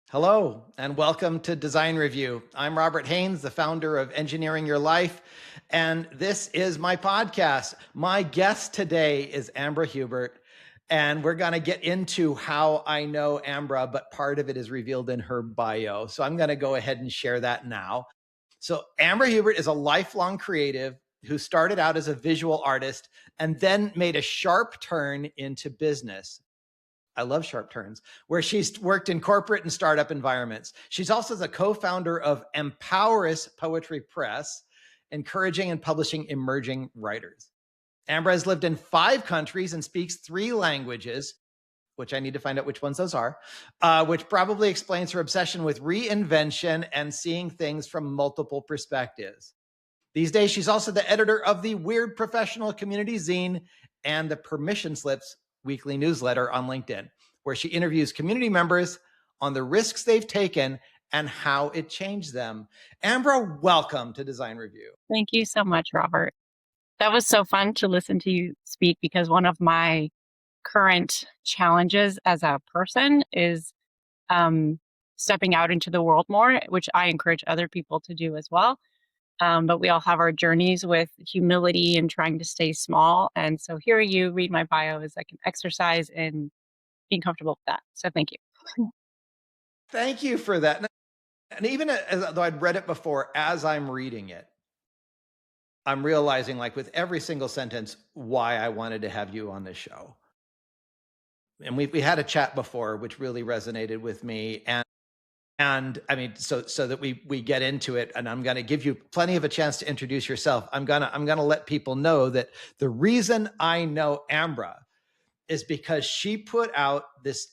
Hello, and welcome to Design Review. I'm Robert Haynes, the founder of Engineering Your Life, and this is my podcast. My guest today is Ambra Hubert, and we're going to get into how I know Ambra, but part of it is revealed in her bio. So I'm going to go ahead and share that now. So Ambra Hubert is a lifelong creative who started out as a visual artist and then made a sharp turn into business. I love sharp turns, where she's worked in corporate and startup environments. She's also the co-founder of Empowerus Poetry Press, encouraging and publishing emerging writers. Ambra has lived in 5 countries and speaks 3 languages, which I need to find out which ones those are, which probably explains her obsession with reinvention and seeing things from multiple perspectives. These days, she's also the editor of the Weird Professional Community Zine and the Permission Slips weekly newsletter on LinkedIn, where she interviews community members on the risks they've taken and how it changed them. Ambra, welcome to Design Review. Thank you so much, Robert. That was so fun to listen to you speak, because one of my current challenges as a person is stepping out into the world more, which I encourage other people to do as well. But we all have our journeys with humility and trying to stay small. And so hearing you read my bio is like an exercise in being comfortable with that. So thank you. Thank you for that. And even though I'd read it before, as I'm reading it, I'm realizing, like with every single sentence, why I wanted to have you on this show. And we had a chat before, which really resonated with me. And I mean, so that we get into it, and I'm going to give you plenty of a chance to introduce yourself. I'm gonna let people know that the reason I know Ambra is because she put out this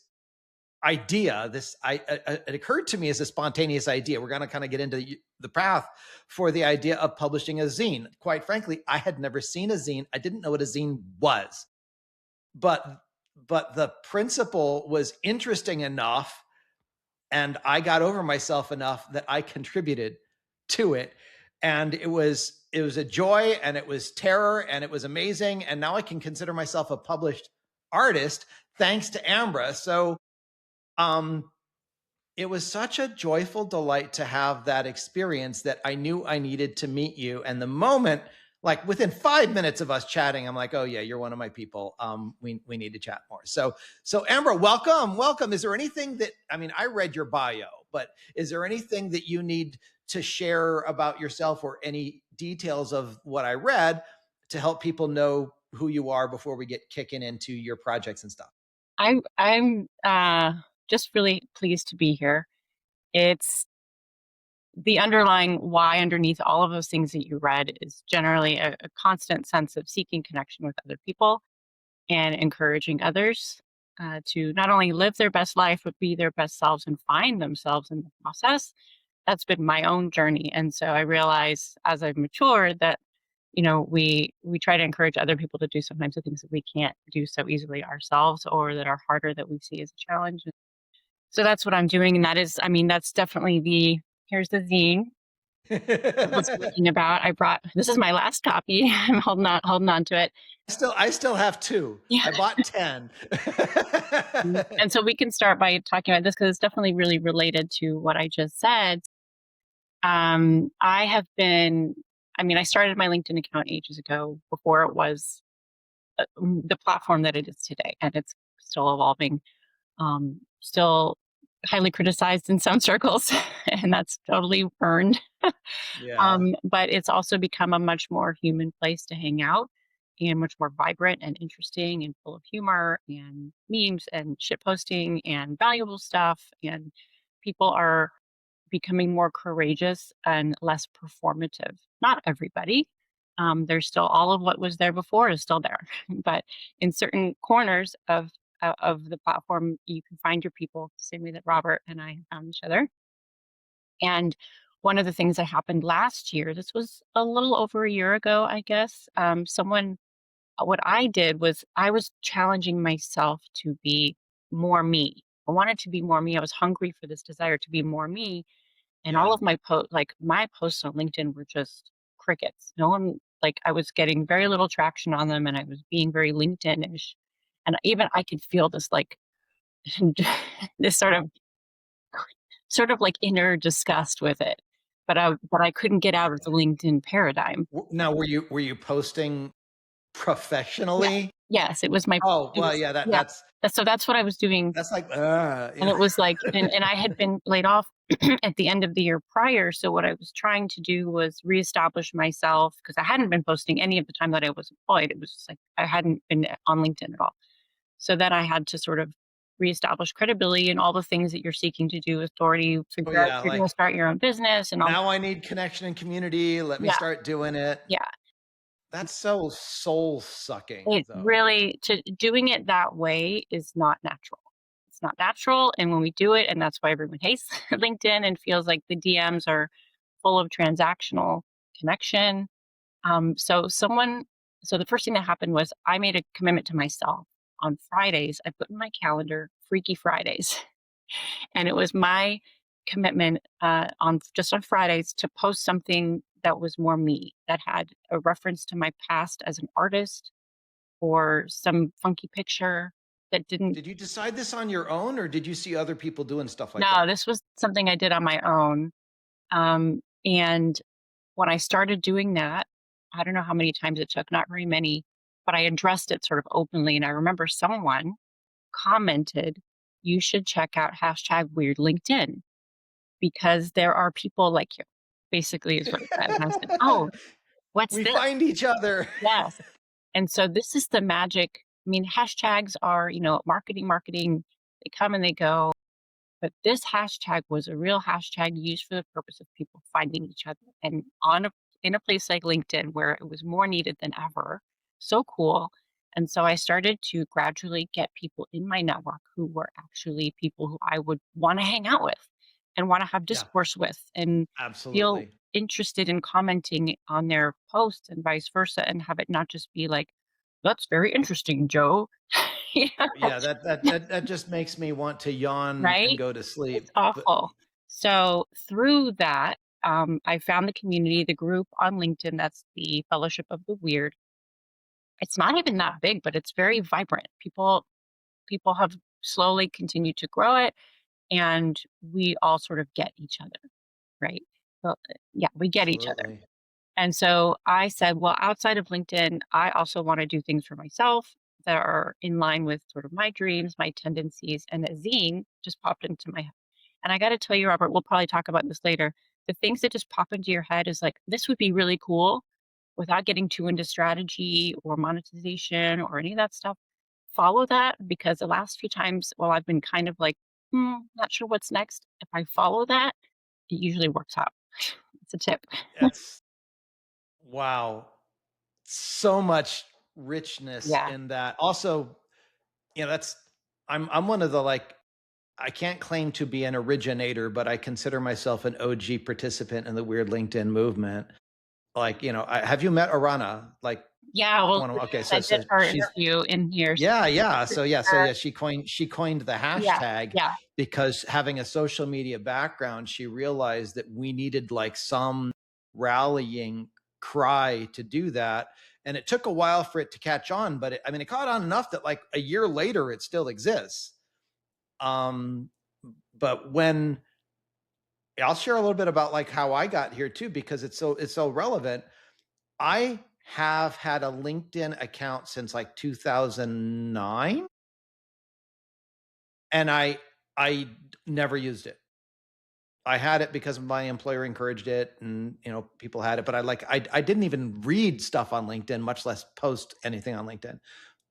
idea. It occurred to me as a spontaneous idea. We're going to kind of get into the path for the idea of publishing a zine. Quite frankly, I had never seen a zine. I didn't know what a zine was, but the principle was interesting enough. And I got over myself enough that I contributed to it. And it was a joy, and it was terror, and it was amazing. And now I can consider myself a published artist thanks to Ambra. So it was such a joyful delight to have that experience that I knew I needed to meet you. And the moment, like within 5 minutes of us chatting, I'm like, oh yeah, you're one of my people. We need to chat more. So Ambra, welcome. Is there anything that, I mean, I read your bio, but is there anything that you need to share about yourself, or any details of what I read to help people know who you are before we get kicking into your projects and stuff? I'm just really pleased to be here. It's the underlying why underneath all of those things that you read is generally a constant sense of seeking connection with other people and encouraging others to not only live their best life, but be their best selves and find themselves in the process. That's been my own journey. And so I realize as I've matured that, we try to encourage other people to do sometimes the things that we can't do so easily ourselves, or that are harder, that we see as a challenge. So that's what I'm doing. And that's definitely here's the zine I was speaking about. This is my last copy. I'm holding on to it. I still have 2. Yeah. I bought 10. And so we can start by talking about this, because it's definitely really related to what I just said. I started my LinkedIn account ages ago, before it was the platform that it is today. And it's still evolving, still highly criticized in some circles, and that's totally earned. Yeah. But it's also become a much more human place to hang out, and much more vibrant and interesting and full of humor and memes and shit posting and valuable stuff. And people are becoming more courageous and less performative. Not everybody. There's still all of what was there before is still there, but in certain corners of the platform, you can find your people, the same way that Robert and I found each other. And one of the things that happened last year, this was a little over a year ago, I guess. What I did was I was challenging myself to be more me. I wanted to be more me. I was hungry for this desire to be more me. And all of my posts on LinkedIn were just crickets. No one, I was getting very little traction on them, and I was being very LinkedIn-ish. And even I could feel this, this sort of sort of like inner disgust with it. But I couldn't get out of the LinkedIn paradigm. Now, were you posting Yeah. professionally? Yes, it was my Oh, it well, was yeah, yeah. So that's what I was doing, that's like, and it was like and I had been laid off at the end of the year prior, so what I was trying to do was reestablish myself because I hadn't been posting any of the time that I was employed. It was just like I hadn't been on LinkedIn at all. So then I had to sort of reestablish credibility and all the things that you're seeking to do, authority, oh figure out if yeah, you're gonna like start your own business and all. now I need connection and community. Let me Yeah, start doing it. yeah. That's so soul sucking, It though. really to doing it that way is not natural. It's not natural, and when we do it and that's why everyone hates LinkedIn and feels like the DMs are full of transactional connection. So someone so the first thing that happened was I made a commitment to myself. On Fridays, I put in my calendar Freaky Fridays, and it was my commitment, on just on Fridays to post something that was more me, that had a reference to my past as an artist or some funky picture that didn't. Did you decide this on your own, or did you see other people doing stuff like No, that? this was something I did on my own. And when I started doing that, I don't know how many times it took, not very many, but I addressed it sort of openly. And I remember someone commented, "You should check out hashtag weird LinkedIn because there are people like you," basically, is what it said. And I said, "Oh, what's We this?" find each other. Yes. And so this is the magic. I mean, hashtags are, marketing, they come and they go. But this hashtag was a real hashtag used for the purpose of people finding each other. And in a place like LinkedIn where it was more needed than ever. So cool. And so I started to gradually get people in my network who were actually people who I would want to hang out with and want to have Yeah, discourse with and feel absolutely. interested in commenting on their posts and vice versa and have it not just be like, that's very interesting, Joe. You know, Yeah, that just makes me want to yawn and right? go to It's sleep. But awful. So through that, I found the community, the group on LinkedIn. That's the Fellowship of the Weird. It's not even that big, but it's very vibrant. People have slowly continued to grow it, and we all sort of get each other, right? Well, yeah, we get each other. absolutely. And so I said, well, outside of LinkedIn, I also want to do things for myself that are in line with sort of my dreams, my tendencies, and a zine just popped into my head. And I got to tell you, Robert, we'll probably talk about this later. The things that just pop into your head is like, this would be really cool without getting too into strategy or monetization or any of that stuff. Follow that because the last few times, while I've been kind of like, not sure what's next, if I follow that, it usually works out. It's a tip. That's wow. So much richness Yeah. in that. Also, that's I'm one of the like I can't claim to be an originator, but I consider myself an OG participant in the weird LinkedIn movement. Like, have you met Arana? Like Yeah, well, okay, I so did her she's interview in here, so yeah, yeah. So her. yeah, she coined the Yeah, hashtag yeah, because having a social media background, she realized that we needed like some rallying cry to do that. And it took a while for it to catch on, but it caught on enough that like a year later it still exists. Um, but when I'll share a little bit about like how I got here too, because it's so relevant. I have had a LinkedIn account since like 2009, and I never used it. I had it because my employer encouraged it, and people had it, but I didn't even read stuff on LinkedIn, much less post anything on LinkedIn.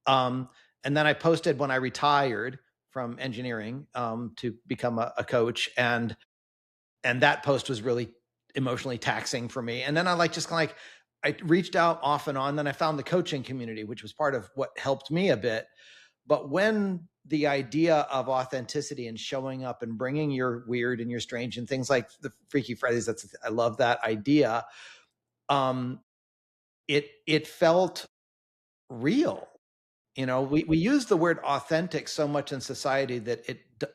Um, and then I posted when I retired from engineering to become a coach, and that post was really emotionally taxing for me. And then I just kind of I reached out off and on. Then I found the coaching community, which was part of what helped me a bit. But when the idea of authenticity and showing up and bringing your weird and your strange and things like the Freaky Fridays, I love that idea. Um, it felt real. We use the word authentic so much in society that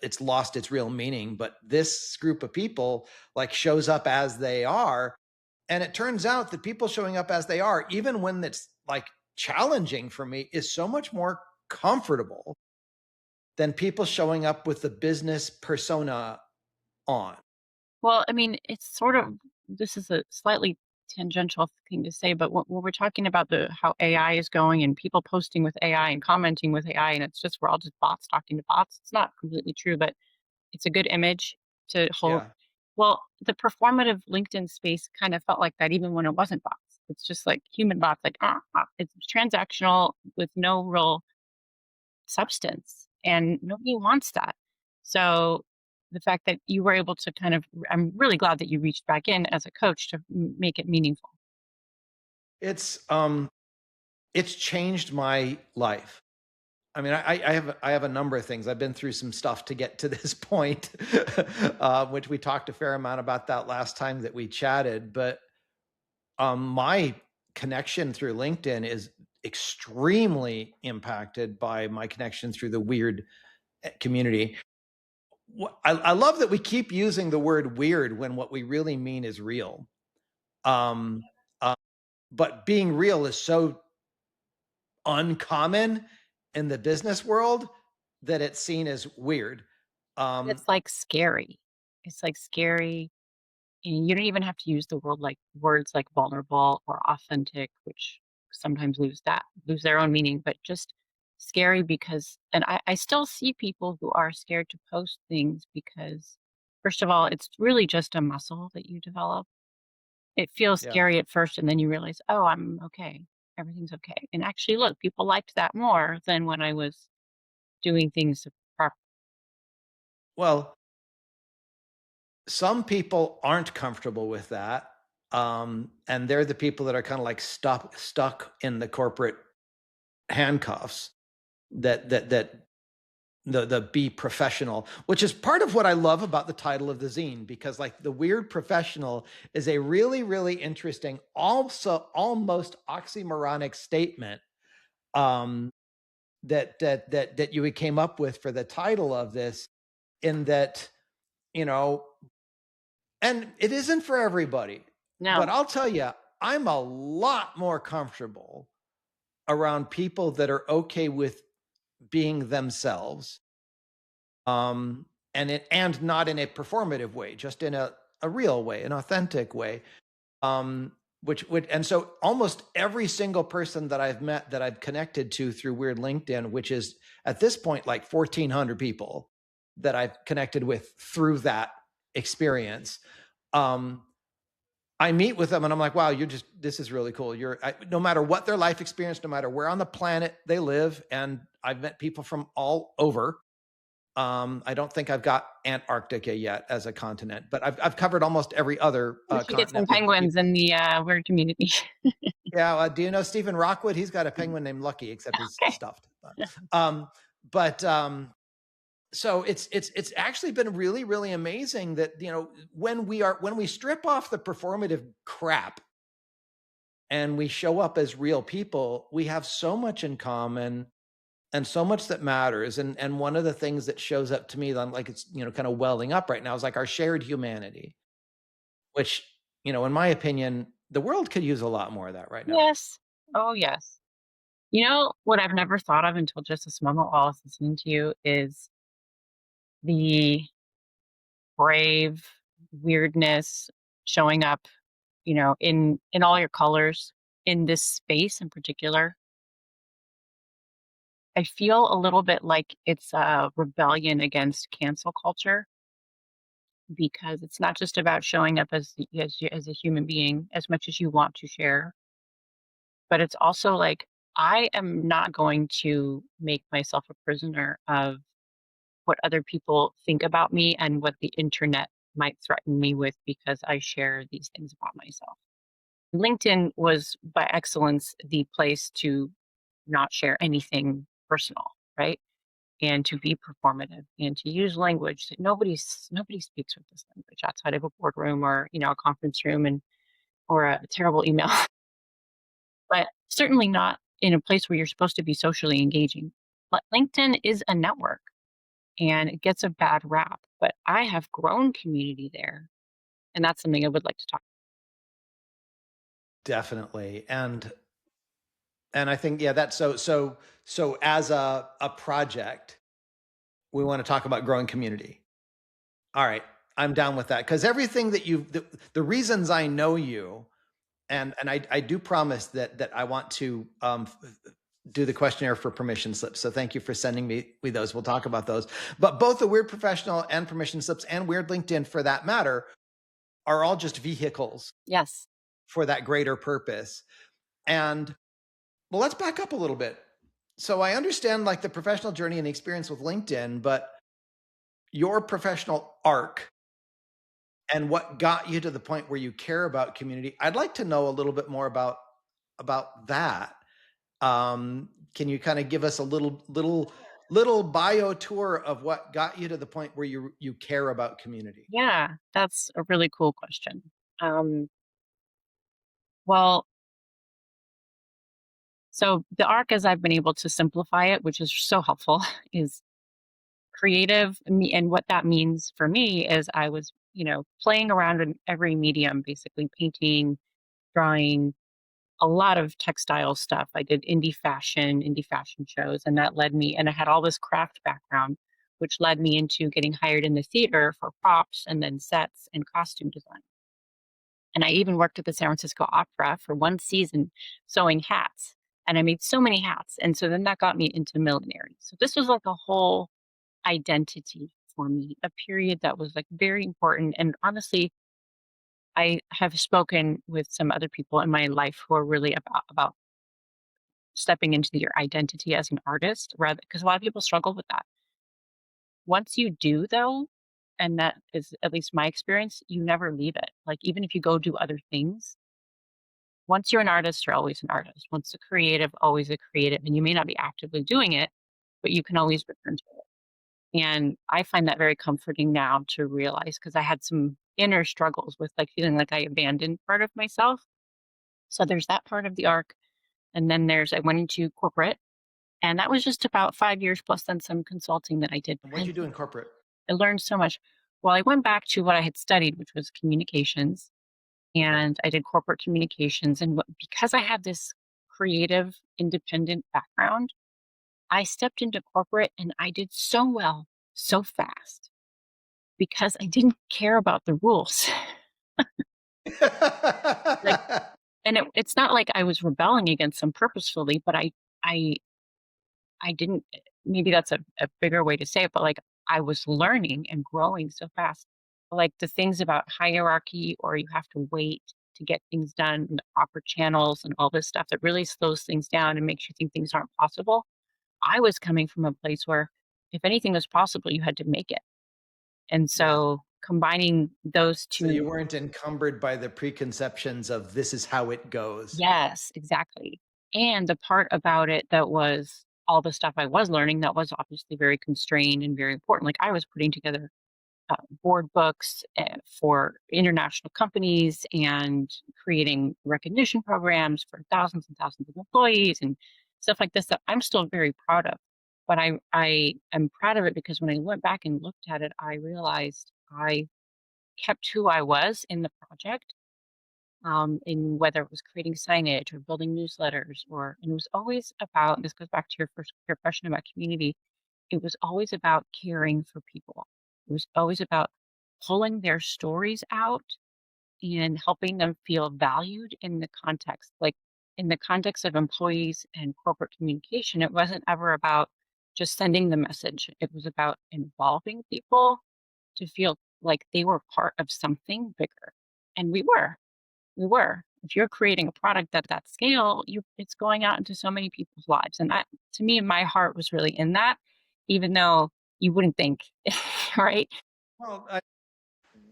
it's lost its real meaning. But this group of people like shows up as they are, and it turns out that people showing up as they are, even when it's like challenging for me, is so much more comfortable than people showing up with the business persona on? Well, I mean, it's sort of this is a slightly tangential thing to say, but when we're talking about the how AI is going and people posting with AI and commenting with AI, and it's just we're all just bots talking to bots. It's not completely true, but it's a good image to hold. Yeah. Well, the performative LinkedIn space kind of felt like that even when it wasn't bots. It's just like human bots, like it's transactional with no real substance, and nobody wants that. So the fact that you were able to kind of I'm really glad that you reached back in as a coach to make it meaningful. It's it's changed my life. I mean, I have a number of things. I've been through some stuff to get to this point, which we talked a fair amount about that last time that we chatted. But my connection through LinkedIn is extremely impacted by my connection through the weird community. I love that we keep using the word weird when what we really mean is real. Um, uh, but being real is so uncommon in the business world that it's seen as weird. Um, It's like scary. It's like scary. And you don't even have to use the word like words like vulnerable or authentic, which sometimes lose their own meaning, but just scary because and I still see people who are scared to post things because first of all, it's really just a muscle that you develop. It feels yeah. scary at first and then you realize, oh, I'm okay. Everything's okay. And actually look, people liked that more than when I was doing things prop Well, some people aren't comfortable with that. And they're the people that are kind of like stuck in the corporate handcuffs that the be professional, which is part of what I love about the title of the zine, because like the weird professional is a really, really interesting, also almost oxymoronic statement um, that you came up with for the title of this, in that, you know, and it isn't for everybody, but no. I'll tell you, I'm a lot more comfortable around people that are okay with being themselves, and not in a performative way, just in a real way, an authentic way. Which would and so almost every single person that I've met, that I've connected to through Weird LinkedIn, which is at this point like 1,400 people that I've connected with through that experience. Um, I meet with them and I'm like, wow, this is really cool. No matter what their life experience, no matter where on the planet they live, and I've met people from all over. I don't think I've got Antarctica yet as a continent, but I've covered almost every other We should get some continent with penguins people. in the weird community. Yeah, do you know Stephen Rockwood? He's got a penguin named Lucky, except he's Okay. stuffed. Um, but so it's actually been really, really amazing that, when we strip off the performative crap and we show up as real people, we have so much in common and so much that matters. And one of the things that shows up to me that I'm like, it's, kind of welling up right now, is like our shared humanity, which, in my opinion, the world could use a lot more of that right now. Yes. Oh, yes. You know what I've never thought of until just this moment while I was listening to you is the brave weirdness showing up, in all your colors in this space in particular. I feel a little bit like it's a rebellion against cancel culture because it's not just about showing up as a human being as much as you want to share, but it's also like I am not going to make myself a prisoner of what other people think about me and what the internet might threaten me with because I share these things about myself. LinkedIn was by excellence the place to not share anything personal, right? And to be performative and to use language that nobody speaks with this language outside of a boardroom or a conference room and or a terrible email, but certainly not in a place where you're supposed to be socially engaging. But LinkedIn is a network and it gets a bad rap, but I have grown community there, and that's something I would like to talk. Definitely. And I think, yeah, that's so as a project, we want to talk about growing community. All right. I'm down with that because everything that the reasons I know you, and I do promise that I want to do the questionnaire for permission slips. So thank you for sending me those. We'll talk about those. But both the Weird Professional and permission slips and Weird LinkedIn, for that matter, are all just vehicles Yes. for that greater purpose. And well, let's back up a little bit. So I understand like the professional journey and the experience with LinkedIn, but your professional arc and what got you to the point where you care about community. I'd like to know a little bit more about that. Can you kind of give us a little bio tour of what got you to the point where you care about community? Yeah, that's a really cool question. Um, well, so the arc, as I've been able to simplify it, which is so helpful, is creative. And what that means for me is I was, playing around in every medium, basically painting, drawing, a lot of textile stuff. I did indie fashion shows, and that led me, and I had all this craft background, which led me into getting hired in the theater for props and then sets and costume design. And I even worked at the San Francisco Opera for one season sewing hats. And I made so many hats. And so then that got me into millinery. So this was like a whole identity for me, a period that was like very important. And honestly, I have spoken with some other people in my life who are really about stepping into your identity as an artist, rather, because a lot of people struggle with that. Once you do, though, and that is at least my experience, you never leave it. Like, even if you go do other things, once you're an artist, you're always an artist. Once a creative, always a creative. And you may not be actively doing it, but you can always return to it. And I find that very comforting now to realize, because I had some inner struggles with like feeling like I abandoned part of myself. So there's that part of the arc. And then I went into corporate, and that was just about 5 years plus then some consulting that I did. And what'd you do in corporate? I learned so much. Well, I went back to what I had studied, which was communications, Okay. and I did corporate communications. And because I have this creative, independent background, I stepped into corporate and I did so well, so fast, because I didn't care about the rules. Like, and it's not like I was rebelling against them purposefully, but I, I didn't. Maybe that's a bigger way to say it, but like I was learning and growing so fast. Like the things about hierarchy, or you have to wait to get things done, and the proper channels and all this stuff that really slows things down and makes you think things aren't possible. I was coming from a place where if anything was possible, you had to make it. And Yeah. so combining those So you two. weren't encumbered by the preconceptions of this is how it goes. Yes, exactly. And the part about it that was all the stuff I was learning that was obviously very constrained and very important. Like I was putting together board books for international companies and creating recognition programs for thousands and thousands of employees and stuff like this that I'm still very proud of. But I am proud of it because when I went back and looked at it, I realized I kept who I was in the project, in whether it was creating signage or building newsletters, and it was always about, this goes back to your question about community, it was always about caring for people. It was always about pulling their stories out and helping them feel valued in the context. Like in the context of employees and corporate communication, it wasn't ever about just sending the message. It was about involving people to feel like they were part of something bigger. And we were. We were. If you're creating a product at that scale, it's going out into so many people's lives. And that, to me, my heart was really in that, even though you wouldn't think, right? Well, I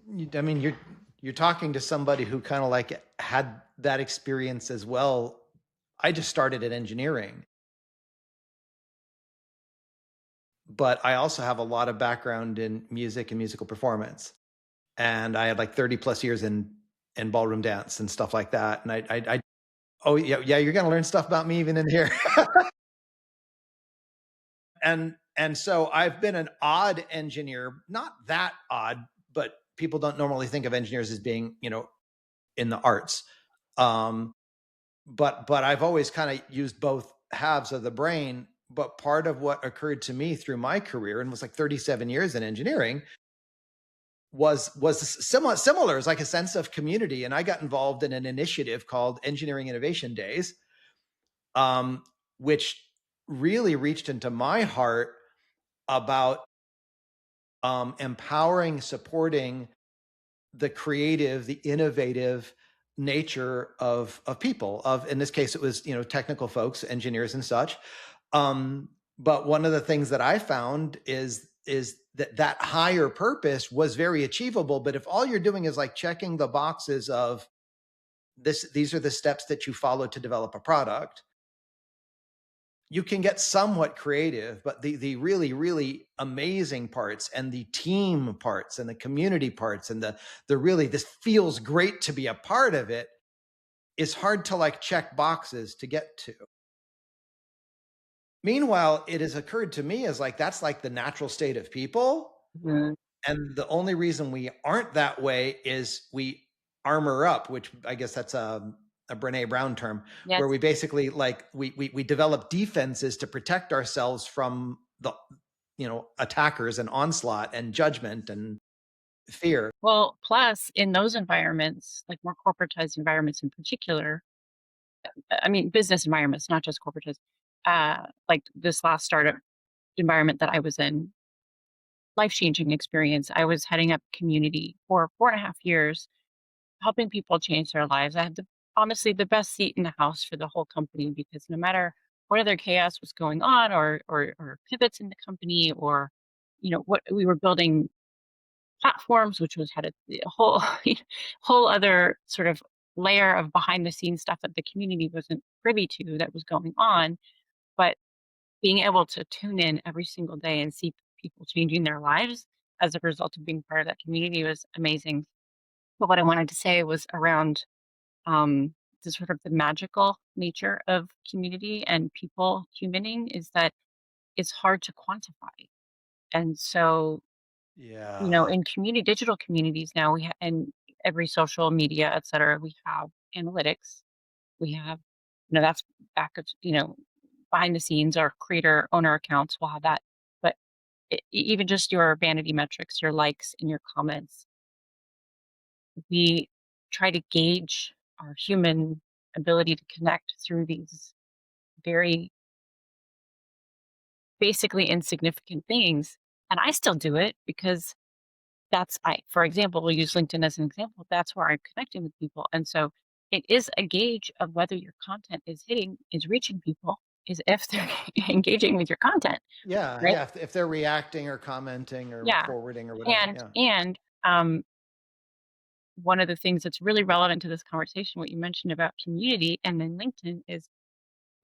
mean, you're talking to somebody who kind of like had that experience as well. I just started in engineering, but I also have a lot of background in music and musical performance. And I had like 30 plus years in ballroom dance and stuff like that. And I oh yeah, you're gonna learn stuff about me even in here. And so I've been an odd engineer, not that odd, but people don't normally think of engineers as being, in the arts. Um, but I've always kind of used both halves of the brain. But part of what occurred to me through my career and was like 37 years in engineering was somewhat similar. It's like a sense of community. And I got involved in an initiative called Engineering Innovation Days, um, which really reached into my heart about empowering, supporting the creative, the innovative nature of people. Of, in this case, it was, technical folks, engineers and such. But one of the things that I found is that higher purpose was very achievable. But if all you're doing is like checking the boxes of these are the steps that you follow to develop a product, you can get somewhat creative, but the really, really amazing parts and the team parts and the community parts and the really, this feels great to be a part of it, is hard to like check boxes to get to. Meanwhile, it has occurred to me as like, that's like the natural state of people. Mhm. And the only reason we aren't that way is we armor up, which I guess that's a Brene Brown term, Yes. where we basically like we develop defenses to protect ourselves from the attackers and onslaught and judgment and fear. Well, plus in those environments, like more corporatized environments in particular, I mean, business environments, not just corporatized, like this last startup environment that I was in, life-changing experience. I was heading up community for 4.5 years, helping people change their lives. I had honestly the best seat in the house for the whole company because no matter what other chaos was going on or pivots in the company or what we were building platforms, which was had a whole whole other sort of layer of behind the scenes stuff that the community wasn't privy to that was going on. But being able to tune in every single day and see people changing their lives as a result of being part of that community was amazing. But what I wanted to say was around um, the sort of the magical nature of community and people humaning is that it's hard to quantify. And so, Yeah. in digital communities now, and every social media, et cetera, we have analytics. We have, that's back, behind the scenes, our creator owner accounts will have that. But even just your vanity metrics, your likes and your comments, we try to gauge our human ability to connect through these very basically insignificant things. And I still do it because for example, we'll use LinkedIn as an example. That's where I'm connecting with people. And so it is a gauge of whether your content is reaching people, is if they're engaging with your content, Yeah. right? Yeah. If they're reacting or commenting or Yeah. forwarding or whatever. And, Yeah. and, um, one of the things that's really relevant to this conversation, what you mentioned about community and then LinkedIn is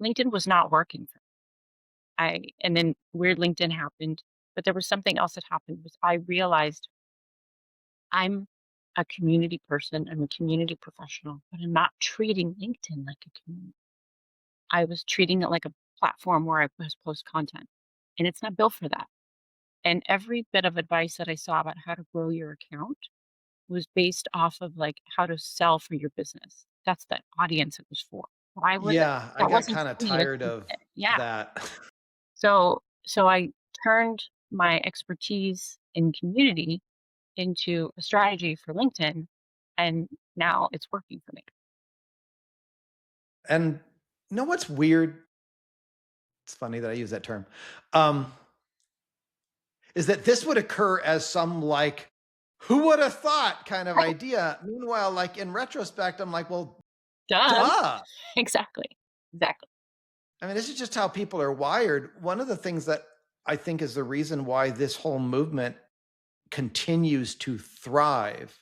LinkedIn was not working for and then weird LinkedIn happened, but there was something else that happened was I realized I'm a community person, I'm a community professional, but I'm not treating LinkedIn like a community. I was treating it like a platform where I post content, and it's not built for that. And every bit of advice that I saw about how to grow your account was based off of like how to sell for your business. That's the audience it was for. I wasn't Yeah. I that got wasn't kind of for me. tired of Yeah. that. So I turned my expertise in community into a strategy for LinkedIn, and now it's working for me. And what's weird? It's funny that I use that term. Um, is that this would occur as some like, who would have thought kind of Right. idea. Meanwhile, like in retrospect, I'm like, well, Duh. duh. Exactly. Exactly. I mean, this is just how people are wired. One of the things that I think is the reason why this whole movement continues to thrive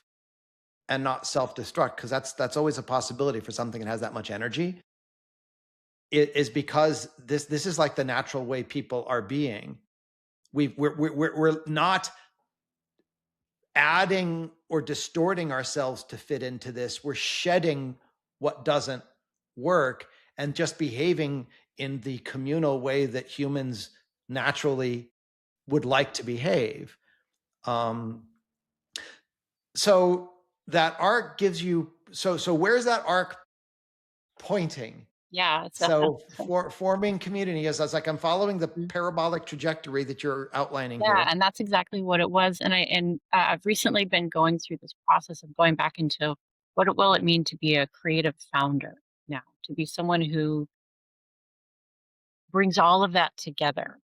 and not self-destruct, because that's always a possibility for something that has that much energy. It is because this is like the natural way people are being. We're not adding or distorting ourselves to fit into this. We're shedding what doesn't work and just behaving in the communal way that humans naturally would like to behave. Um, so that arc gives you, so where's that arc pointing? Yeah, it's a So for forming community is, I was like, I'm following the Mhm. parabolic trajectory that you're outlining Yeah, here. and that's exactly what it was, I've recently been going through this process of going back into will it mean to be a creative founder now, to be someone who brings all of that together,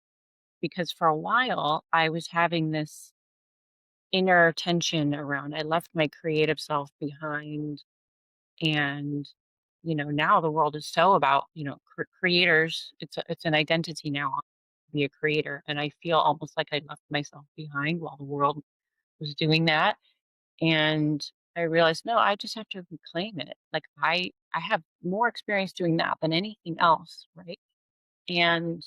because for a while, I was having this inner tension around I left my creative self behind, and, now the world is so about, creators, it's an identity now to be a creator, and I feel almost like I left myself behind while the world was doing that. And I realized, no, I just have to reclaim it. Like I have more experience doing that than anything else, right? And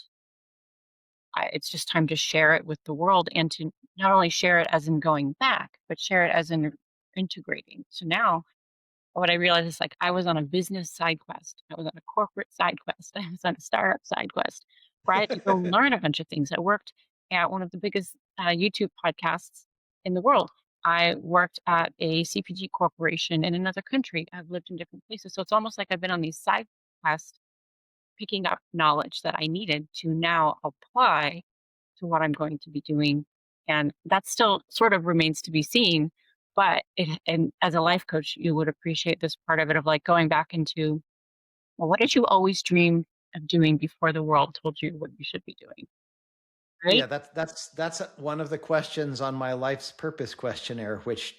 it's just time to share it with the world, and to not only share it as in going back, but share it as in integrating. So now what I realized is, like, I was on a business side quest. I was on a corporate side quest. I was on a startup side quest where I had to go learn a bunch of things. I worked at one of the biggest YouTube podcasts in the world. I worked at a CPG corporation in another country. I've lived in different places. So it's almost like I've been on these side quests, picking up knowledge that I needed to now apply to what I'm going to be doing. And that still sort of remains to be seen. But and as a life coach, you would appreciate this part of it, of like going back into, well, what did you always dream of doing before the world told you what you should be doing? Yeah, Right? that's one of the questions on my life's purpose questionnaire, which,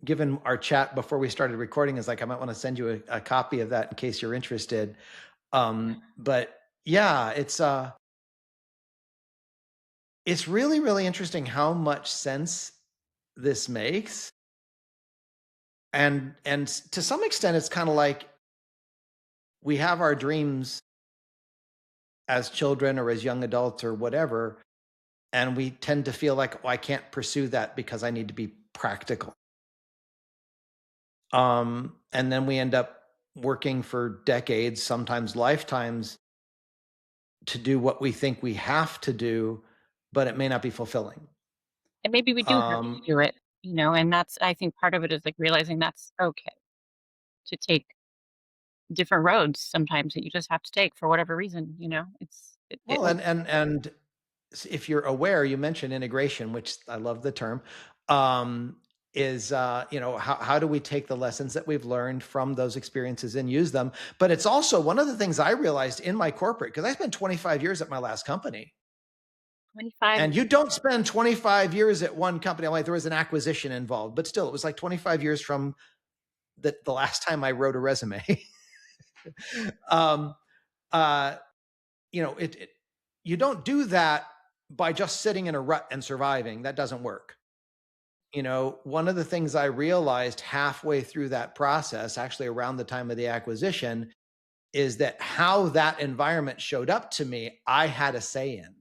given our chat before we started recording, is like I might want to send you a copy of that in case you're interested. But yeah, it's really, really interesting how much sense this makes. And to some extent, it's kind of like we have our dreams as children or as young adults or whatever, and we tend to feel like, oh, I can't pursue that because I need to be practical. And then we end up working for decades, sometimes lifetimes, to do what we think we have to do, but it may not be fulfilling. And maybe we do have to Um, do it, and that's, I think part of it is like realizing that's okay to take different roads sometimes that you just have to take for whatever reason. well, and if you're aware, you mentioned integration, which I love the term. Um, is how do we take the lessons that we've learned from those experiences and use them? But it's also one of the things I realized in my corporate, because I spent 25 years at my last company. 25 And you don't spend 25 years at one company. Like, there was an acquisition involved, but still, it was like 25 years from the last time I wrote a resume. um, uh, it you don't do that by just sitting in a rut and surviving. That doesn't work. One of the things I realized halfway through that process, actually around the time of the acquisition, is that how that environment showed up to me, I had a say in.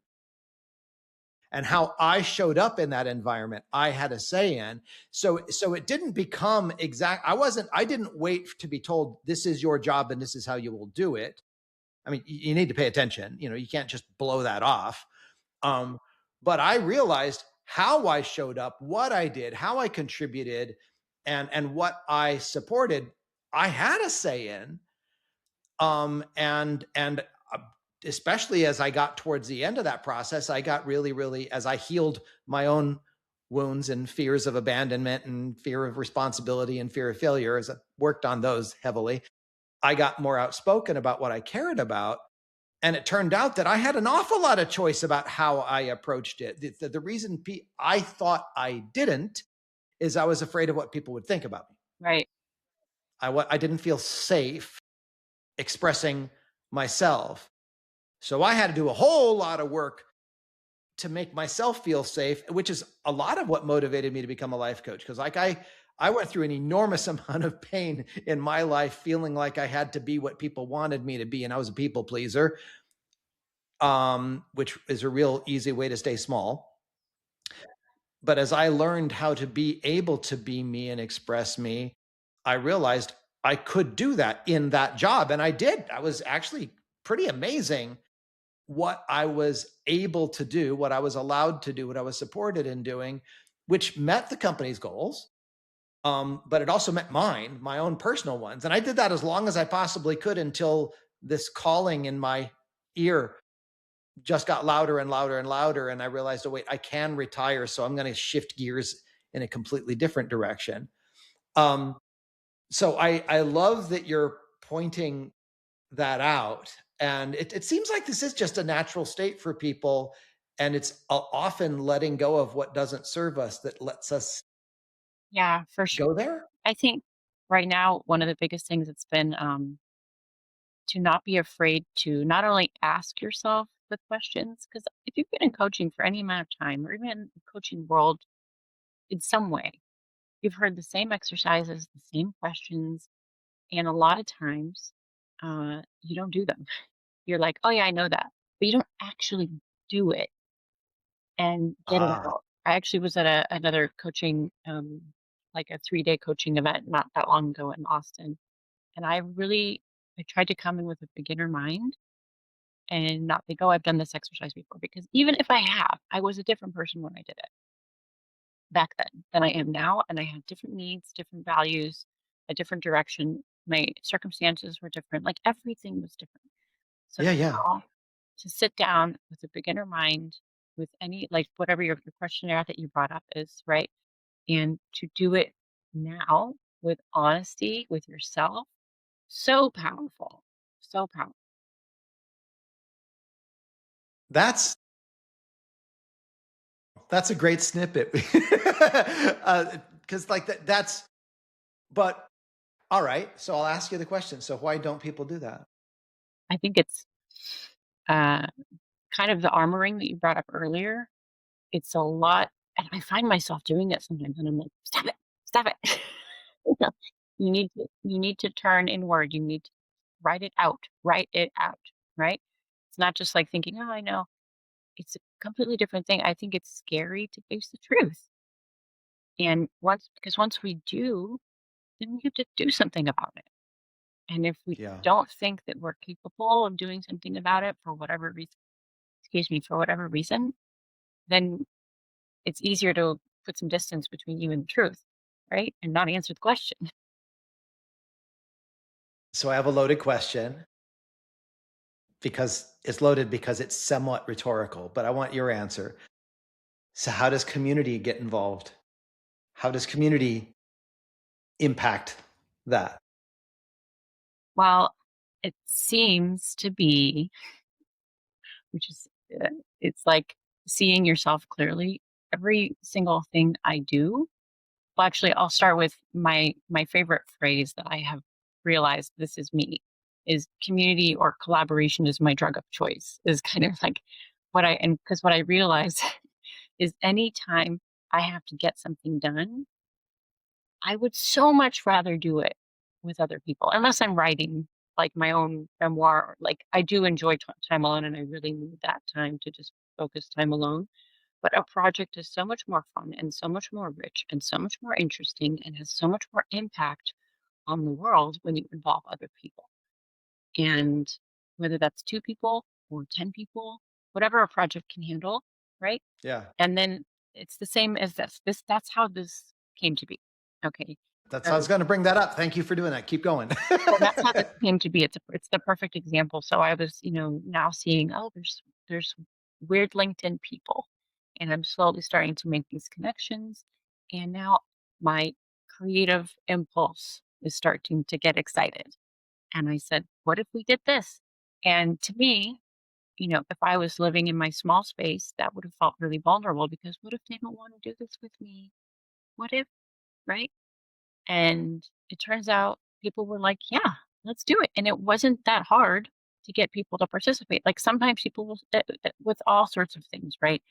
And how I showed up in that environment, I had a say in. So it didn't become exact. I didn't wait to be told this is your job and this is how you will do it. I mean, you need to pay attention. You can't just blow that off. Um, but I realized how I showed up, what I did, how I contributed, and what I supported. I had a say in. And especially as I got towards the end of that process, I got really, really, as I healed my own wounds and fears of abandonment and fear of responsibility and fear of failure, as I worked on those heavily, I got more outspoken about what I cared about. And it turned out that I had an awful lot of choice about how I approached it. The reason I thought I didn't is I was afraid of what people would think about me. right. I didn't feel safe expressing myself. So I had to do a whole lot of work to make myself feel safe, which is a lot of what motivated me to become a life coach. Because like I went through an enormous amount of pain in my life, feeling like I had to be what people wanted me to be, and I was a people pleaser, which is a real easy way to stay small. But as I learned how to be able to be me and express me, I realized I could do that in that job, and I did. I was actually pretty amazing what I was able to do, what I was allowed to do, what I was supported in doing, which met the company's goals. But it also met my own personal ones. And I did that as long as I possibly could until this calling in my ear just got louder and louder and louder. And I realized, oh, wait, I can retire. So I'm going to shift gears in a completely different direction. Um, so I love that you're pointing that out. And it seems like this is just a natural state for people. And it's often letting go of what doesn't serve us that lets us Yeah, for sure. go there. I think right now, one of the biggest things that's been to not be afraid to not only ask yourself the questions, because if you've been in coaching for any amount of time, or even in the coaching world in some way, you've heard the same exercises, the same questions, and a lot of times you don't do them. You're like, oh, yeah, I know that. But you don't actually do it and get it Ah, out. I actually was at another coaching, like a 3-day coaching event not that long ago in Austin. And I tried to come in with a beginner mind and not think, oh, I've done this exercise before. Because even if I have, I was a different person when I did it back then than I am now. And I had different needs, different values, a different direction. My circumstances were different. Like everything was different. So yeah, yeah. now to sit down with a beginner mind, with any, like whatever your questionnaire that you brought up is, right? And to do it now with honesty with yourself, so powerful. So powerful. That's that's a great snippet. Because like that's but all right. So I'll ask you the question. So why don't people do that? I think it's uh, kind of the armoring that you brought up earlier. It's a lot, and I find myself doing it sometimes, and I'm like, "Stop it, stop it." You know, you need to turn inward. You need to write it out, right? It's not just like thinking, "Oh, I know." It's a completely different thing. I think it's scary to face the truth, and once we do, then we have to do something about it. And if we Yeah. don't think that we're capable of doing something about it for whatever reason, then it's easier to put some distance between you and the truth, right? And not answer the question. So I have a loaded question because it's loaded because it's somewhat rhetorical, but I want your answer. So how does community get involved? How does community impact that? Well, it seems to be, which is, it's like seeing yourself clearly. Every single thing I do, well, actually, I'll start with my favorite phrase that I have realized this is me, is community or collaboration is my drug of choice, is kind of like because what I realize is anytime I have to get something done, I would so much rather do it with other people, unless I'm writing like my own memoir. Like I do enjoy time alone, and I really need that time to just focus time alone. But a project is so much more fun and so much more rich and so much more interesting and has so much more impact on the world when you involve other people. And whether that's 2 people or 10 people, whatever a project can handle, right? Yeah. And then it's the same as this. That's how this came to be. Okay. That's I So was going to bring that up. Thank you for doing that. Keep going. well, that's how this came to be. It's the perfect example. So I was, now seeing, oh, there's weird LinkedIn people, and I'm slowly starting to make these connections. And now my creative impulse is starting to get excited. And I said, what if we did this? And to me, if I was living in my small space, that would have felt really vulnerable because what if they don't want to do this with me? What if, right? And it turns out people were like, "Yeah, let's do it." And it wasn't that hard to get people to participate. Like sometimes people will, with all sorts of things, right?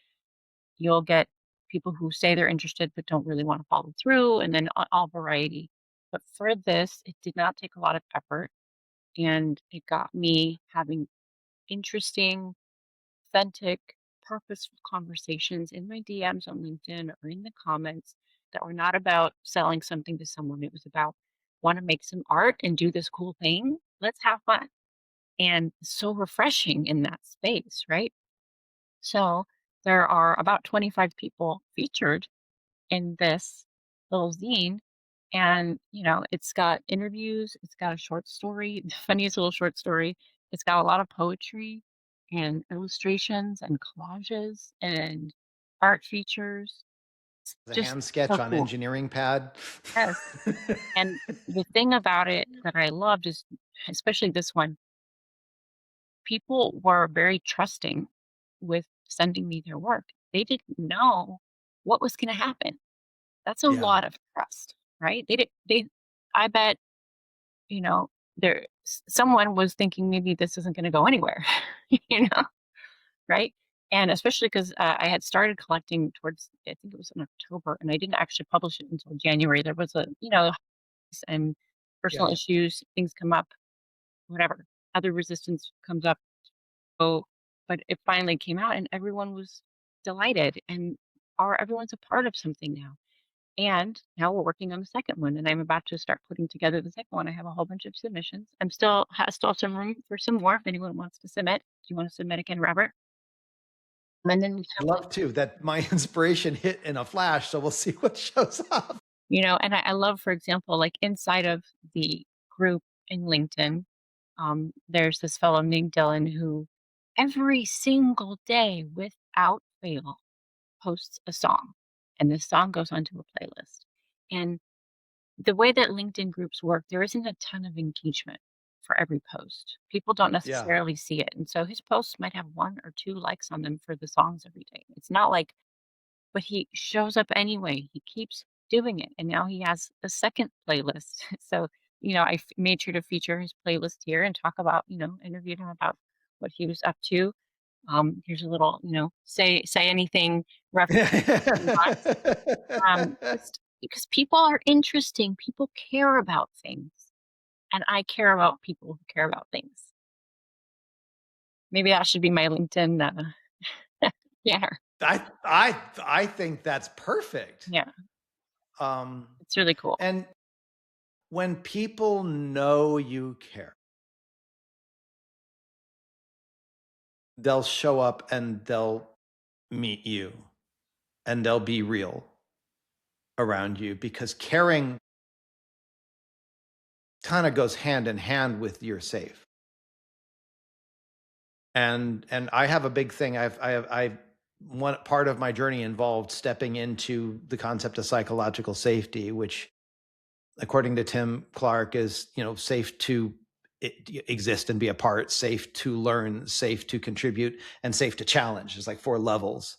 You'll get people who say they're interested but don't really want to follow through, and then all variety. But for this, it did not take a lot of effort, and it got me having interesting, authentic, purposeful conversations in my DMs on LinkedIn or in the comments that were not about selling something to someone. It was about want to make some art and do this cool thing. Let's have fun. And so refreshing in that space, right? So there are about 25 people featured in this little zine. And, it's got interviews, it's got a short story, the funniest little short story. It's got a lot of poetry and illustrations and collages and art features. It's The just hand sketch so on cool. engineering pad. Yes. And the thing about it that I loved is, especially this one, people were very trusting with sending me their work. They didn't know what was going to happen. That's a Yeah. lot of trust, right? I bet, you know, someone was thinking maybe this isn't going to go anywhere, you know, right? And especially because I had started collecting towards, I think it was in October, and I didn't actually publish it until January. There was and personal Yeah. issues, things come up, whatever, other resistance comes up. So, but it finally came out and everyone was delighted and everyone's a part of something now. And now we're working on the second one and I'm about to start putting together the second one. I have a whole bunch of submissions. Still have some room for some more if anyone wants to submit. Do you want to submit again, Robert? And then we I'd have love to. That my inspiration hit in a flash, so we'll see what shows up. and I love, for example, like inside of the group in LinkedIn, there's this fellow named Dylan who every single day without fail posts a song, and this song goes onto a playlist. And the way that LinkedIn groups work, there isn't a ton of engagement for every post. People don't Yeah. necessarily see it. And so his posts might have one or two likes on them for the songs every day. It's not like, but he shows up anyway. He keeps doing it. And now he has a second playlist. So, made sure to feature his playlist here and talk about, interviewed him about what he was up to. Here's a little, say anything reference if you want. Just because people are interesting, people care about things, and I care about people who care about things. Maybe that should be my LinkedIn, yeah, I think that's perfect. yeah, Um, it's really cool. and when people know you care, they'll show up and they'll meet you and they'll be real around you because caring kind of goes hand in hand with you're safe. And I have a big thing. I've one part of my journey involved stepping into the concept of psychological safety, which according to Tim Clark is, safe to exist and be a part, safe to learn, safe to contribute, and safe to challenge. There's like 4 levels.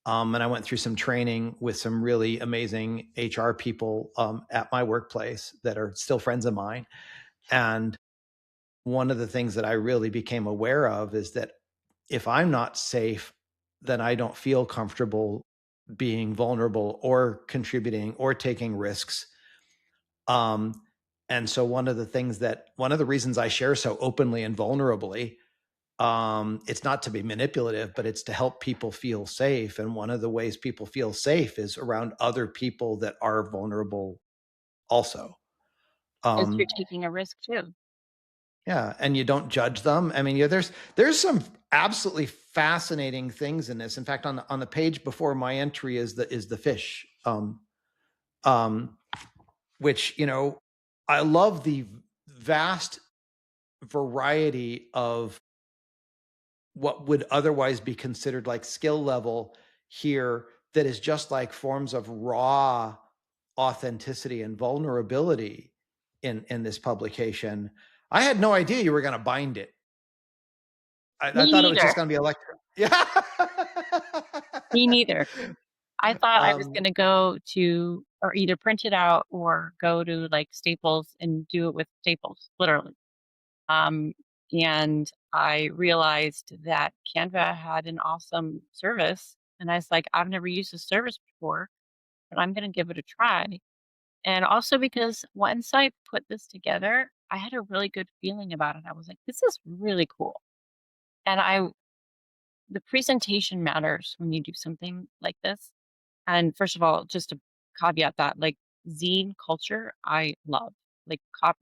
And I went through some training with some really amazing HR people at my workplace that are still friends of mine. And one of the things that I really became aware of is that if I'm not safe, then I don't feel comfortable being vulnerable or contributing or taking risks. Um, and so one of the reasons I share so openly and vulnerably, it's not to be manipulative, but it's to help people feel safe. And one of the ways people feel safe is around other people that are vulnerable also. Because you're Um, taking a risk too. Yeah, and you don't judge them. I mean, yeah, there's some absolutely fascinating things in this. In fact, on the page before my entry is the fish, um, which I love the vast variety of what would otherwise be considered like skill level here that is just like forms of raw authenticity and vulnerability in this publication. I had no idea you were going to bind it. I Me thought it was just neither. gonna be electro. Yeah. Me neither. I thought I was Um, gonna go to or either print it out or go to like Staples and do it with Staples, literally. Um, and I realized that Canva had an awesome service, and I was like, "I've never used this service before, but I'm gonna give it a try." And also because once I put this together, I had a really good feeling about it. I was like, "This is really cool." And the presentation matters when you do something like this. And first of all, just to caveat that, like, zine culture, I love. Like, cop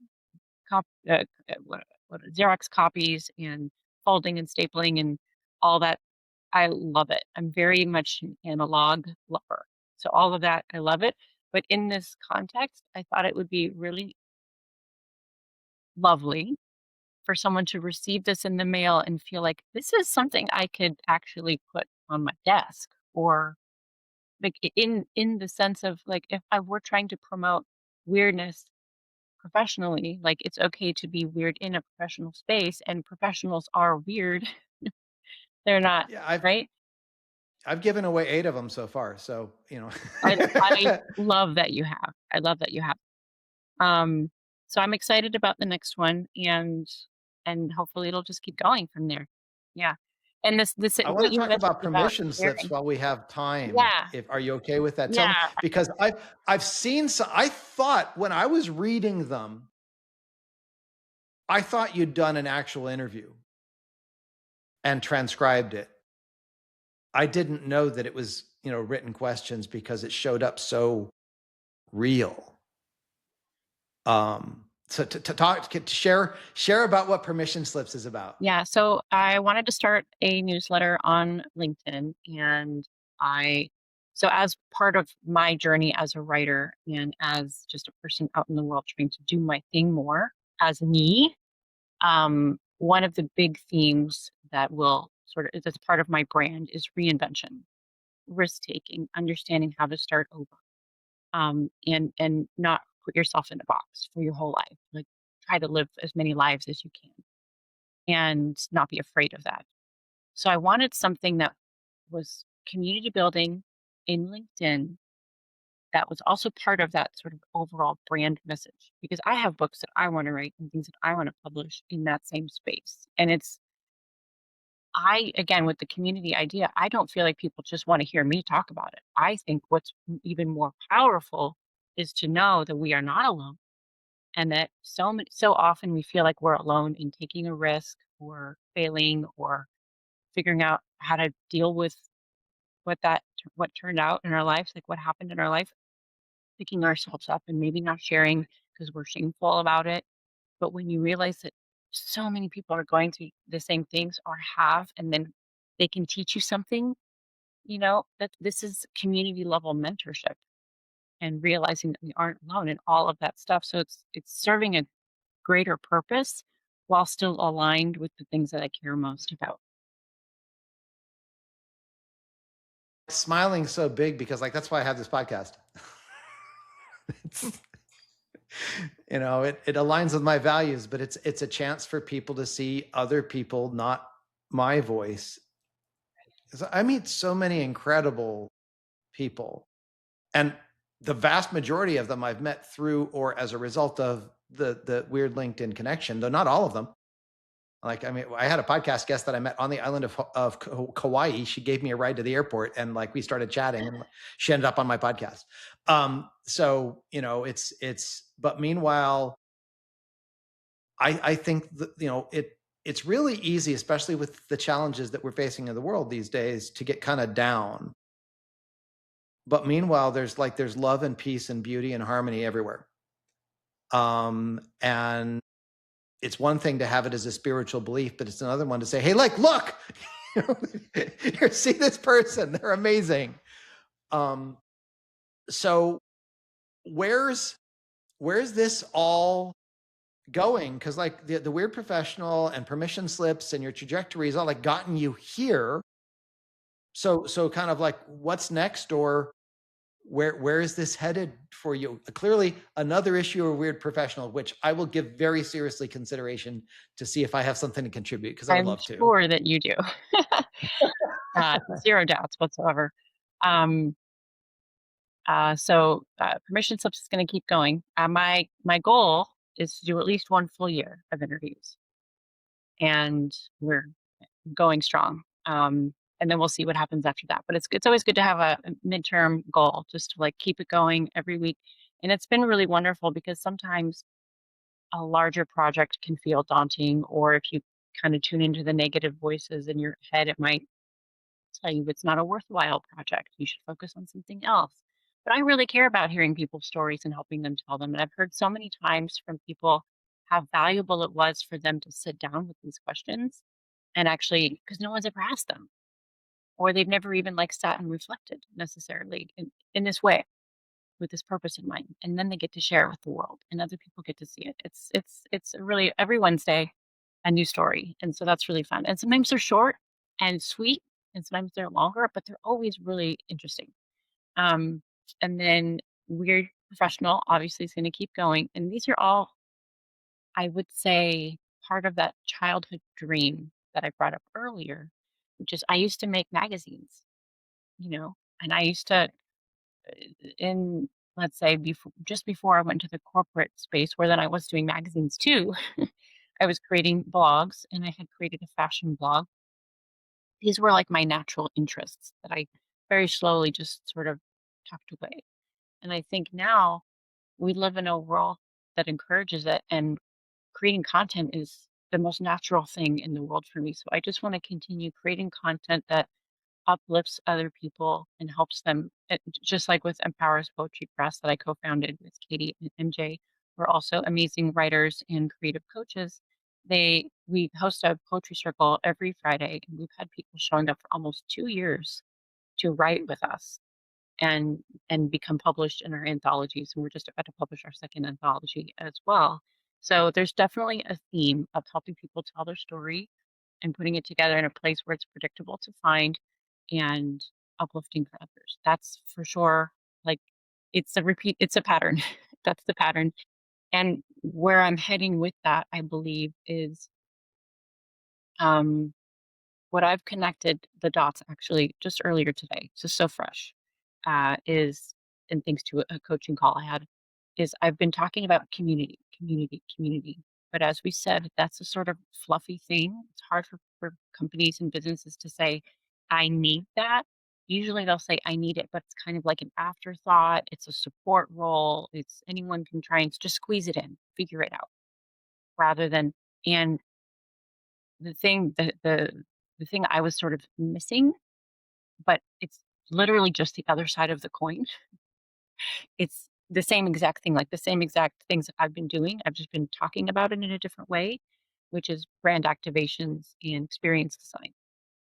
what Xerox copies and folding and stapling and all that. I love it. I'm very much an analog lover. So all of that, I love it. But in this context, I thought it would be really lovely for someone to receive this in the mail and feel like this is something I could actually put on my desk, or like in the sense of like if I were trying to promote weirdness professionally, like it's okay to be weird in a professional space, and professionals are weird. They're not, Yeah, I've right? I've given away 8 of them so far, so, I love that you have. I love that you have. Um, so I'm excited about the next one, and hopefully it'll just keep going from there. Yeah. And this I what wanna you talk mentioned about about permission slips sharing. while we have time. Yeah. If Are you okay with that? Tell me, Yeah. because I've seen I thought when I was reading them, I thought you'd done an actual interview and transcribed it. I didn't know that it was, written questions because it showed up so real. So to talk to share about what permission slips is about. Yeah, so I wanted to start a newsletter on LinkedIn, and I so as part of my journey as a writer and as just a person out in the world trying to do my thing more as me, one of the big themes that will sort of that's part of my brand is reinvention, risk taking, understanding how to start over, and not put yourself in a box for your whole life. Like try to live as many lives as you can and not be afraid of that. So I wanted something that was community building in LinkedIn that was also part of that sort of overall brand message, because I have books that I want to write and things that I want to publish in that same space. And again, with the community idea, I don't feel like people just want to hear me talk about it. I think what's even more powerful is to know that we are not alone, and that so often we feel like we're alone in taking a risk or failing or figuring out how to deal with what turned out in our lives, like what happened in our life, picking ourselves up and maybe not sharing because we're shameful about it. But when you realize that so many people are going through the same things or have, and then they can teach you something, that this is community level mentorship, and realizing that we aren't alone in all of that stuff. So it's serving a greater purpose while still aligned with the things that I care most about. Smiling so big because that's why I have this podcast. It's, it aligns with my values, but it's a chance for people to see other people, not my voice. 'Cause I meet so many incredible people, and the vast majority of them I've met through or as a result of the weird LinkedIn connection, though not all of them. Like, I mean, I had a podcast guest that I met on the island of Kauai. She gave me a ride to the airport, and we started chatting, and she ended up on my podcast. So but meanwhile, I think that, it's really easy, especially with the challenges that we're facing in the world these days, to get kind of down. But meanwhile, there's love and peace and beauty and harmony everywhere. And it's one thing to have it as a spiritual belief, but it's another one to say, hey, look, here, see this person, they're amazing. Um, so where's this all going? Because the weird professional and permission slips and your trajectory is all gotten you here. So kind of what's next, or where is this headed for you? Clearly another issue of weird professional, which I will give very seriously consideration to see if I have something to contribute, because I would I'm love to. sure that you do. Zero doubts whatsoever. Um, Permission slips is going to keep going. My goal is to do at least one full year of interviews, and we're going strong. And then we'll see what happens after that. But it's always good to have a midterm goal, just to keep it going every week. And it's been really wonderful because sometimes a larger project can feel daunting, or if you kind of tune into the negative voices in your head, it might tell you it's not a worthwhile project. You should focus on something else. But I really care about hearing people's stories and helping them tell them. And I've heard so many times from people how valuable it was for them to sit down with these questions, and actually, because no one's ever asked them, or they've never even sat and reflected necessarily in this way with this purpose in mind. And then they get to share it with the world, and other people get to see it. It's really every Wednesday. a new story. And so that's really fun. And sometimes they're short and sweet, and sometimes they're longer, but they're always really interesting. Um, and then Weird Professional obviously is going to keep going. And these are all, I would say, part of that childhood dream that I brought up earlier, which is I used to make magazines, and I used to, in, let's say, just before I went to the corporate space where then I was doing magazines too, I was creating blogs and I had created a fashion blog. These were like my natural interests that I very slowly just sort of tucked away. And I think now we live in a world that encourages it, and creating content is the most natural thing in the world for me. So I just want to continue creating content that uplifts other people and helps them, just like with Empower's Poetry Press that I co-founded with Katie and MJ. We're also amazing writers and creative coaches. We host a poetry circle every Friday, and we've had people showing up for almost 2 years to write with us and become published in our anthologies. And we're just about to publish our second anthology as well. So there's definitely a theme of helping people tell their story and putting it together in a place where it's predictable to find and uplifting for others. That's for sure. Like, it's a pattern. That's the pattern. And where I'm heading with that, I believe, is um, what I've connected the dots actually just earlier today, so fresh, is, and thanks to a coaching call I had, is I've been talking about community, community, community. But as we said, that's a sort of fluffy thing. It's hard for companies and businesses to say, I need that. Usually they'll say, I need it, but it's kind of like an afterthought. It's a support role. It's anyone can try and just squeeze it in, figure it out, rather than, and the thing I was sort of missing, but it's literally just the other side of the coin. It's the same exact thing, like the same exact things that I've been doing. I've just been talking about it in a different way, which is brand activations and experience design.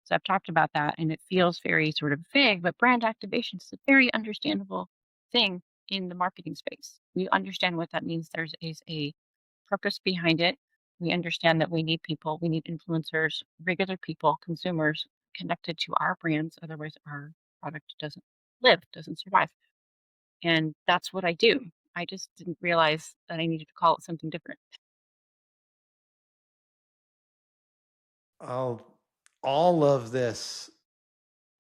So I've talked about that and it feels very sort of vague, but brand activations is a very understandable thing in the marketing space. We understand what that means. There's is a purpose behind it. We understand that we need people, we need influencers, regular people, consumers connected to our brands. Otherwise, our product doesn't live, doesn't survive. And that's what I do. I just didn't realize that I needed to call it something different. Oh, all of this.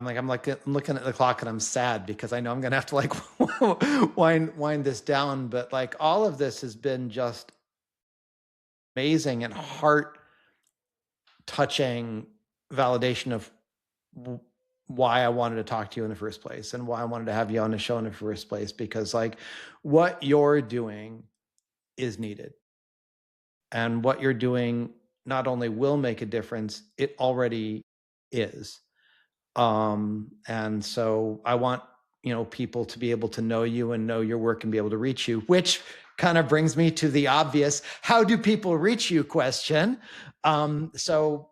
I'm looking at the clock and I'm sad because I know I'm gonna have to like wind this down. But like all of this has been just amazing and heart touching validation of why I wanted to talk to you in the first place and why I wanted to have you on the show in the first place, because like what you're doing is needed, and what you're doing not only will make a difference, it already is. And so I want, people to be able to know you and know your work and be able to reach you, which kind of brings me to the obvious, how do people reach you question. So,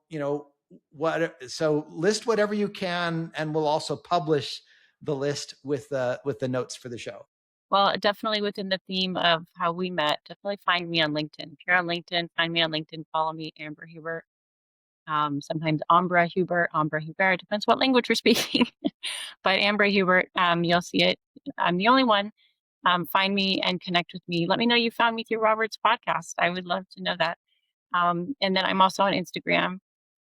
so list whatever you can, and we'll also publish the list with the notes for the show. Well, definitely within the theme of how we met, definitely find me on LinkedIn. If you're on LinkedIn, find me on LinkedIn, follow me, Ambra Hubert. Sometimes Ambra Hubert, Ambra Hubert, depends what language we're speaking. But Ambra Hubert, you'll see it. I'm the only one. Find me and connect with me. Let me know you found me through Robert's podcast. I would love to know that. And then I'm also on Instagram,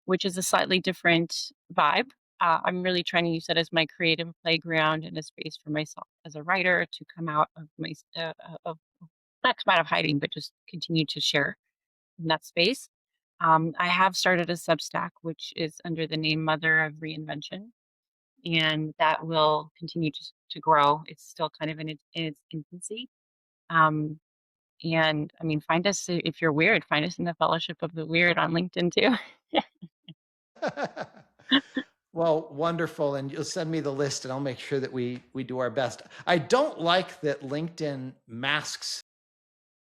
which is a slightly different vibe. I'm really trying to use that as my creative playground and a space for myself as a writer to come out of my of not come out of hiding, but just continue to share in that space. I have started a Substack, which is under the name Mother of Reinvention, and that will continue to grow. It's still kind of in its infancy. Um, and I mean, find us if you're weird, find us in the Fellowship of the Weird on LinkedIn too. Well, wonderful. And you'll send me the list and I'll make sure that we do our best. I don't like that LinkedIn masks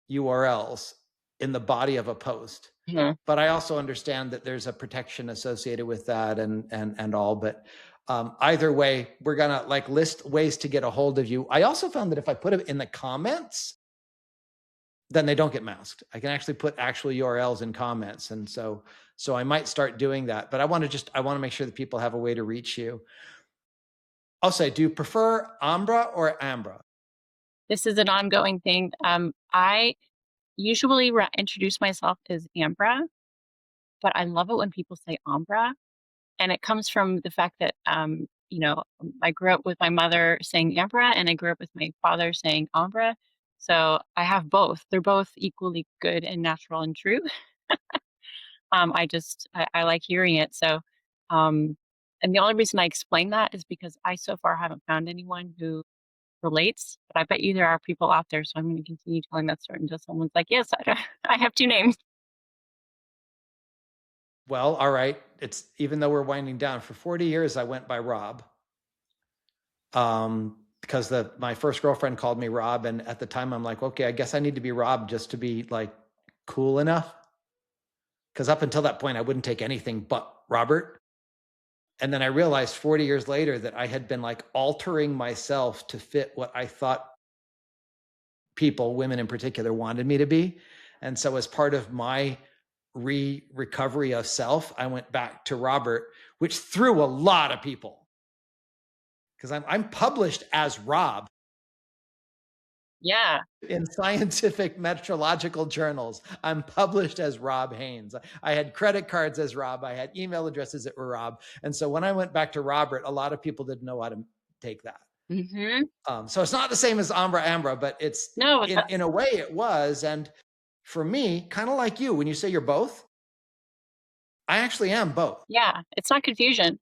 URLs in the body of a post. Mhm. But I also understand that there's a protection associated with that and all. But either way, we're gonna like list ways to get a hold of you. I also found that if I put it in the comments, then they don't get masked. I can actually put actual URLs in comments. And so I might start doing that, but I want to make sure that people have a way to reach you. I'll say, do you prefer Ambra or Ambra? This is an ongoing thing. I usually introduce myself as Ambra, but I love it when people say Ambra. And it comes from the fact that, I grew up with my mother saying Ambra, and I grew up with my father saying Ambra. So I have both. They're both equally good and natural and true. I like hearing it. So, and the only reason I explain that is because I so far haven't found anyone who relates, but I bet you there are people out there. So I'm going to continue telling that story until someone's like, yes, I have two names. Well, all right. It's even though we're winding down, for 40 years, I went by Rob. Because my first girlfriend called me Rob. And at the time I'm like, okay, I guess I need to be Rob just to be like cool enough. Because up until that point, I wouldn't take anything but Robert. And then I realized 40 years later that I had been like altering myself to fit what I thought people, women in particular, wanted me to be. And so as part of my recovery of self, I went back to Robert, which threw a lot of people. Because I'm published as Rob. Yeah. In scientific metrological journals, I'm published as Rob Haynes. I had credit cards as Rob. I had email addresses that were Rob. And so when I went back to Robert, a lot of people didn't know how to take that. Mm-hmm. So it's not the same as Ambra, but it's No, in a way it was. And for me, kind of like you, when you say you're both, I actually am both. Yeah, it's not confusion.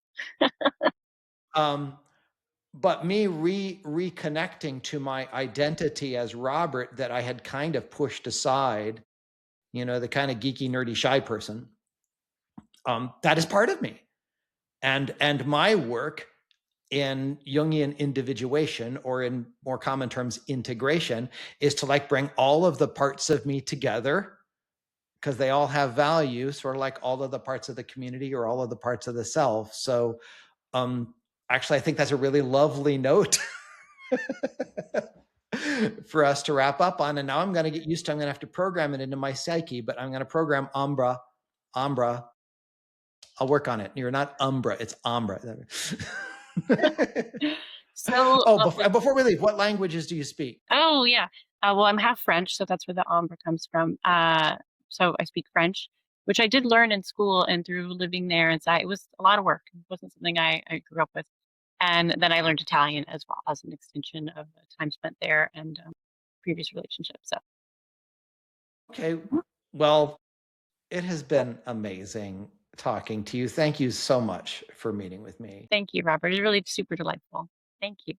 But me reconnecting to my identity as Robert that I had kind of pushed aside, the kind of geeky, nerdy, shy person, that is part of me. And my work in Jungian individuation, or in more common terms, integration, is to like bring all of the parts of me together because they all have value, sort of like all of the parts of the community or all of the parts of the self. So actually, I think that's a really lovely note for us to wrap up on. And now I'm going to get used to, I'm going to have to program it into my psyche, but I'm going to program Ambra. I'll work on it. You're not Umbra, it's Ambra. So before we leave, what languages do you speak? Oh, yeah. Well, I'm half French, so that's where the Ambra comes from. So I speak French, which I did learn in school and through living there. And so it was a lot of work. It wasn't something I grew up with. And then I learned Italian as well as an extension of the time spent there and previous relationships. So, Okay. Well, it has been amazing talking to you. Thank you so much for meeting with me. thank you, Robert. It's really super delightful. Thank you.